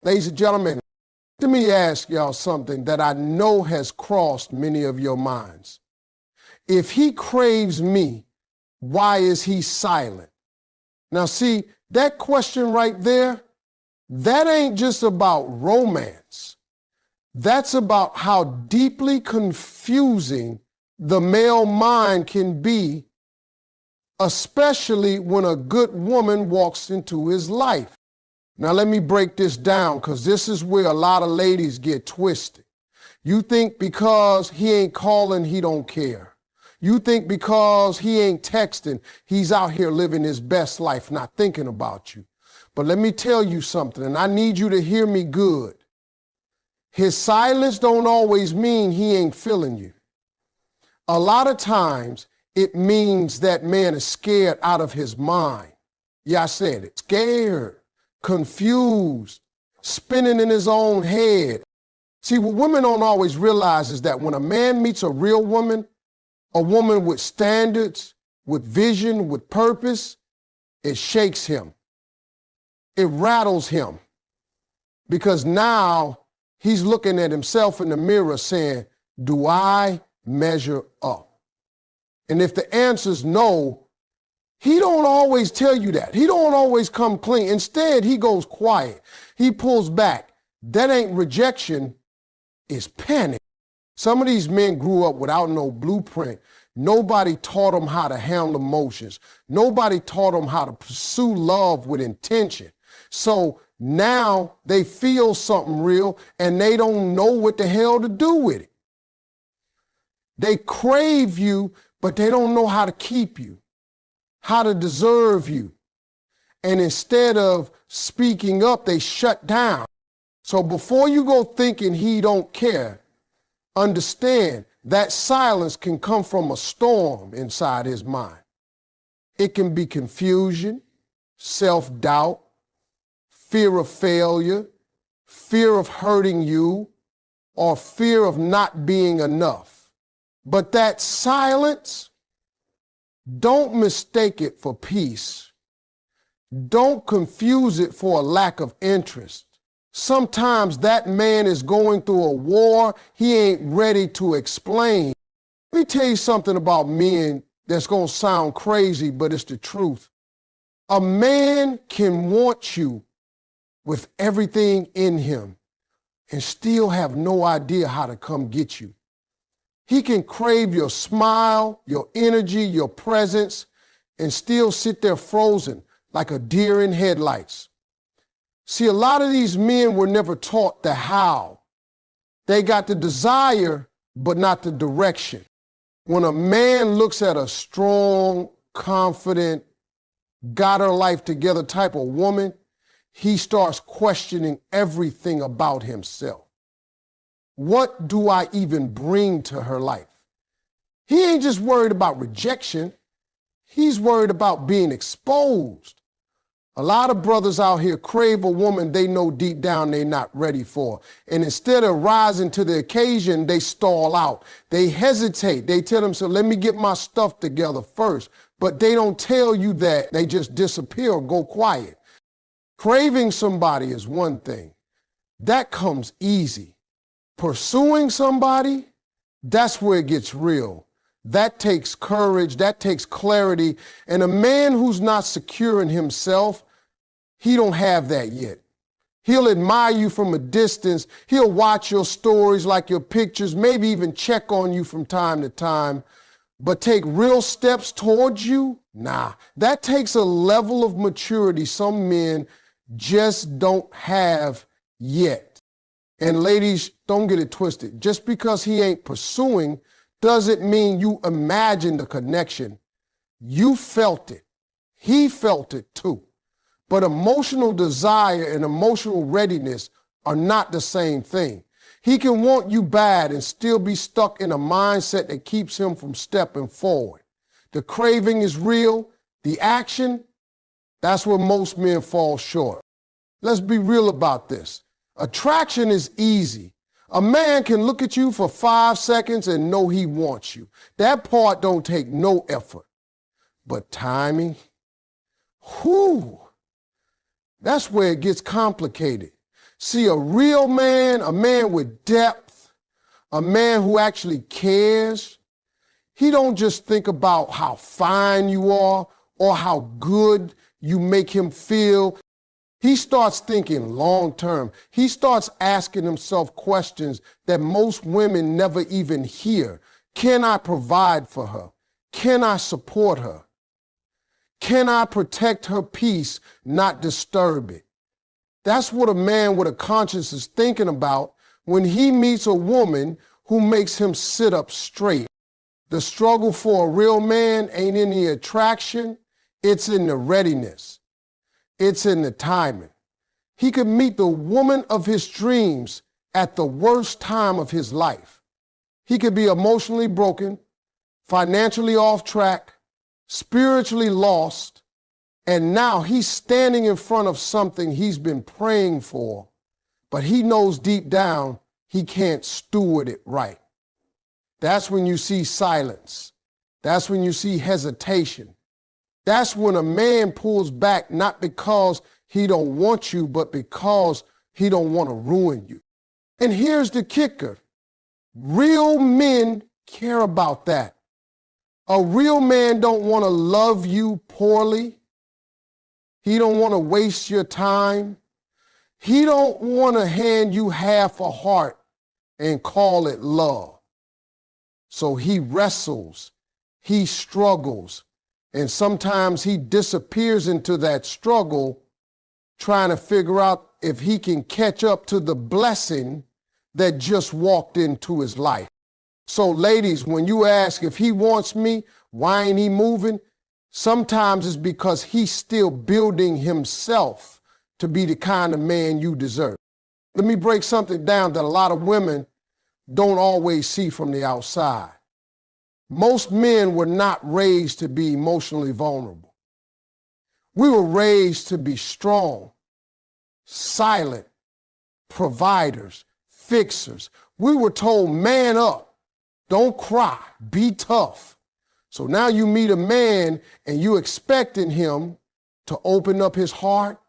Ladies and gentlemen, let me ask y'all something that I know has crossed many of your minds. If he craves me, why is he silent? Now see, that question right there, that ain't just about romance. That's about how deeply confusing the male mind can be, especially when a good woman walks into his life. Now let me break this down, because this is where a lot of ladies get twisted. You think because he ain't calling, he don't care. You think because he ain't texting, he's out here living his best life, not thinking about you. But let me tell you something, and I need you to hear me good. His silence don't always mean he ain't feeling you. A lot of times it means that man is scared out of his mind. Yeah, I said it. Scared, confused, spinning in his own head. See, what women don't always realize is that when a man meets a real woman, a woman with standards, with vision, with purpose, it shakes him. It rattles him. Because now he's looking at himself in the mirror saying, do I measure up? And if the answer's no, he don't always tell you that. He don't always come clean. Instead, he goes quiet. He pulls back. That ain't rejection, it's panic. Some of these men grew up without no blueprint. Nobody taught them how to handle emotions. Nobody taught them how to pursue love with intention. So now they feel something real and they don't know what the hell to do with it. They crave you, but they don't know how to keep you, how to deserve you. And instead of speaking up, they shut down. So before you go thinking he don't care, understand that silence can come from a storm inside his mind. It can be confusion, self-doubt, fear of failure, fear of hurting you, or fear of not being enough. But that silence, don't mistake it for peace. Don't confuse it for a lack of interest. Sometimes that man is going through a war he ain't ready to explain. Let me tell you something about men that's going to sound crazy, but it's the truth. A man can want you with everything in him and still have no idea how to come get you. He can crave your smile, your energy, your presence, and still sit there frozen like a deer in headlights. See, a lot of these men were never taught the how. They got the desire, but not the direction. When a man looks at a strong, confident, got her life together type of woman, he starts questioning everything about himself. What do I even bring to her life? He ain't just worried about rejection. He's worried about being exposed. A lot of brothers out here crave a woman they know deep down they're not ready for. And instead of rising to the occasion, they stall out. They hesitate. They tell themselves, let me get my stuff together first. But they don't tell you that. They just disappear or go quiet. Craving somebody is one thing. That comes easy. Pursuing somebody, that's where it gets real. That takes courage, that takes clarity. And a man who's not secure in himself, he don't have that yet. He'll admire you from a distance. He'll watch your stories like your pictures, maybe even check on you from time to time. But take real steps towards you? Nah, that takes a level of maturity some men just don't have yet. And ladies, don't get it twisted. Just because he ain't pursuing doesn't mean you imagine the connection. You felt it. He felt it too. But emotional desire and emotional readiness are not the same thing. He can want you bad and still be stuck in a mindset that keeps him from stepping forward. The craving is real. The action, that's where most men fall short. Let's be real about this. Attraction is easy. A man can look at you for 5 seconds and know he wants you. That part don't take no effort. But timing, whew, that's where it gets complicated. See, a real man, a man with depth, a man who actually cares, he don't just think about how fine you are or how good you make him feel. He starts thinking long term. He starts asking himself questions that most women never even hear. Can I provide for her? Can I support her? Can I protect her peace, not disturb it? That's what a man with a conscience is thinking about when he meets a woman who makes him sit up straight. The struggle for a real man ain't in the attraction, it's in the readiness. It's in the timing. He could meet the woman of his dreams at the worst time of his life. He could be emotionally broken, financially off track, spiritually lost, and now he's standing in front of something he's been praying for, but he knows deep down he can't steward it right. That's when you see silence. That's when you see hesitation. That's when a man pulls back, not because he don't want you, but because he don't want to ruin you. And here's the kicker. Real men care about that. A real man don't want to love you poorly. He don't want to waste your time. He don't want to hand you half a heart and call it love. So he wrestles, he struggles, and sometimes he disappears into that struggle trying to figure out if he can catch up to the blessing that just walked into his life. So ladies, when you ask if he wants me, why ain't he moving? Sometimes it's because he's still building himself to be the kind of man you deserve. Let me break something down that a lot of women don't always see from the outside. Most men were not raised to be emotionally vulnerable. We were raised to be strong, silent, providers, fixers. We were told, man up, don't cry, be tough. So now you meet a man and you expecting him to open up his heart,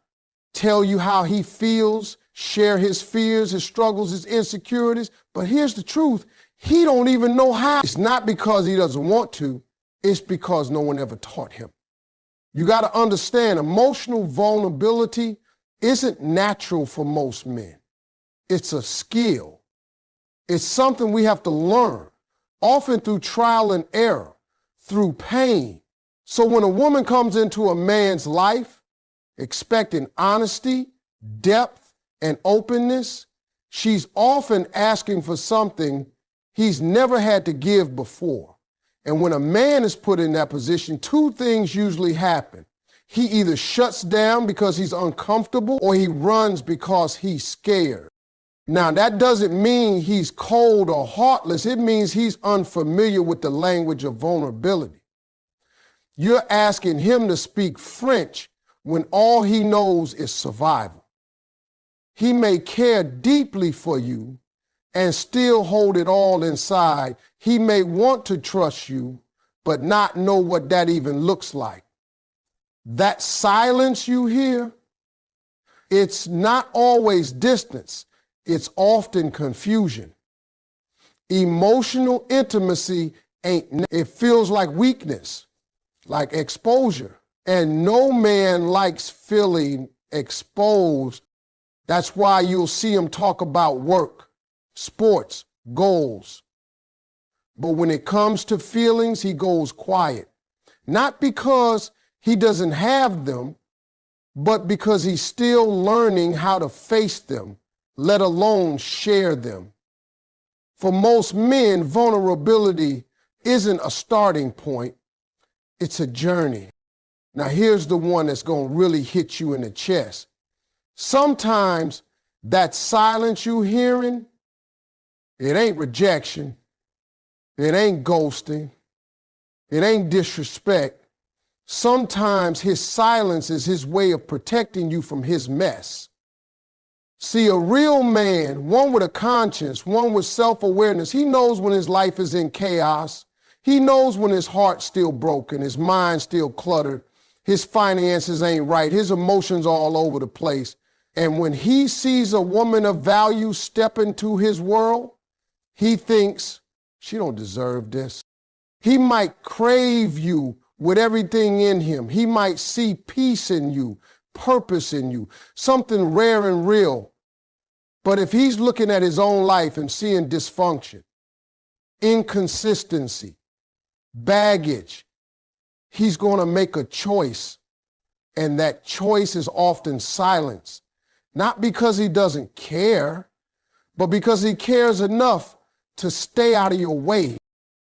tell you how he feels, share his fears, his struggles, his insecurities. But here's the truth. He don't even know how. It's not because he doesn't want to. It's because no one ever taught him. You got to understand, emotional vulnerability isn't natural for most men. It's a skill. It's something we have to learn, often through trial and error, through pain. So when a woman comes into a man's life expecting honesty, depth, and openness, she's often asking for something he's never had to give before. And when a man is put in that position, two things usually happen. He either shuts down because he's uncomfortable or he runs because he's scared. Now, that doesn't mean he's cold or heartless. It means he's unfamiliar with the language of vulnerability. You're asking him to speak French when all he knows is survival. He may care deeply for you and still hold it all inside. He may want to trust you, but not know what that even looks like. That silence you hear, it's not always distance. It's often confusion. Emotional intimacy it feels like weakness, like exposure. And no man likes feeling exposed. That's why you'll see him talk about work, sports, goals. But when it comes to feelings, he goes quiet. Not because he doesn't have them, but because he's still learning how to face them, let alone share them. For most men, vulnerability isn't a starting point, it's a journey. Now here's the one that's going to really hit you in the chest. Sometimes that silence you're hearing, it ain't rejection, it ain't ghosting, it ain't disrespect. Sometimes his silence is his way of protecting you from his mess. See, a real man, one with a conscience, one with self-awareness, he knows when his life is in chaos. He knows when his heart's still broken, his mind's still cluttered, his finances ain't right, his emotions all over the place. And when he sees a woman of value step into his world, he thinks, she don't deserve this. He might crave you with everything in him. He might see peace in you, purpose in you, something rare and real. But if he's looking at his own life and seeing dysfunction, inconsistency, baggage, he's going to make a choice. And that choice is often silence. Not because he doesn't care, but because he cares enough to stay out of your way.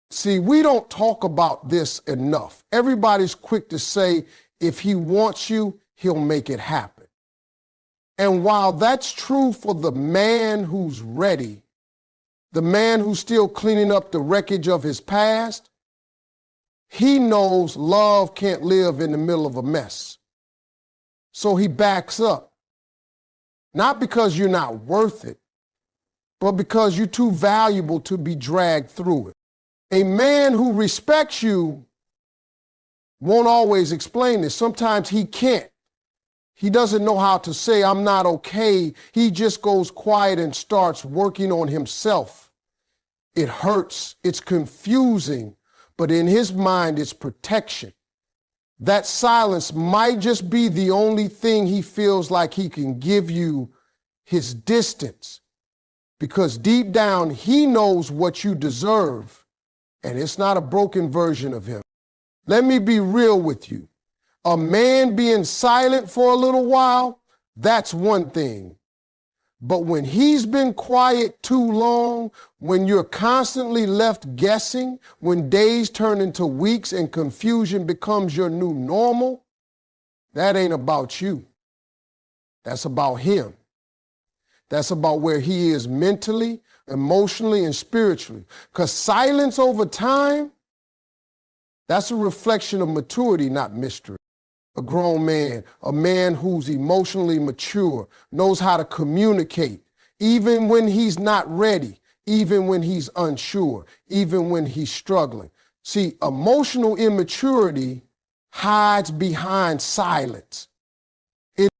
See, we don't talk about this enough. Everybody's quick to say, if he wants you, he'll make it happen. And while that's true for the man who's ready, the man who's still cleaning up the wreckage of his past, he knows love can't live in the middle of a mess. So he backs up. Not because you're not worth it, but because you're too valuable to be dragged through it. A man who respects you won't always explain this. Sometimes he can't. He doesn't know how to say, I'm not okay. He just goes quiet and starts working on himself. It hurts. It's confusing. But in his mind, it's protection. That silence might just be the only thing he feels like he can give you, his distance. Because deep down, he knows what you deserve. And it's not a broken version of him. Let me be real with you. A man being silent for a little while, that's one thing. But when he's been quiet too long, when you're constantly left guessing, when days turn into weeks and confusion becomes your new normal, that ain't about you. That's about him. That's about where he is mentally, emotionally, and spiritually. Because silence over time, that's a reflection of maturity, not mystery. A grown man, a man who's emotionally mature, knows how to communicate, even when he's not ready, even when he's unsure, even when he's struggling. See, emotional immaturity hides behind silence.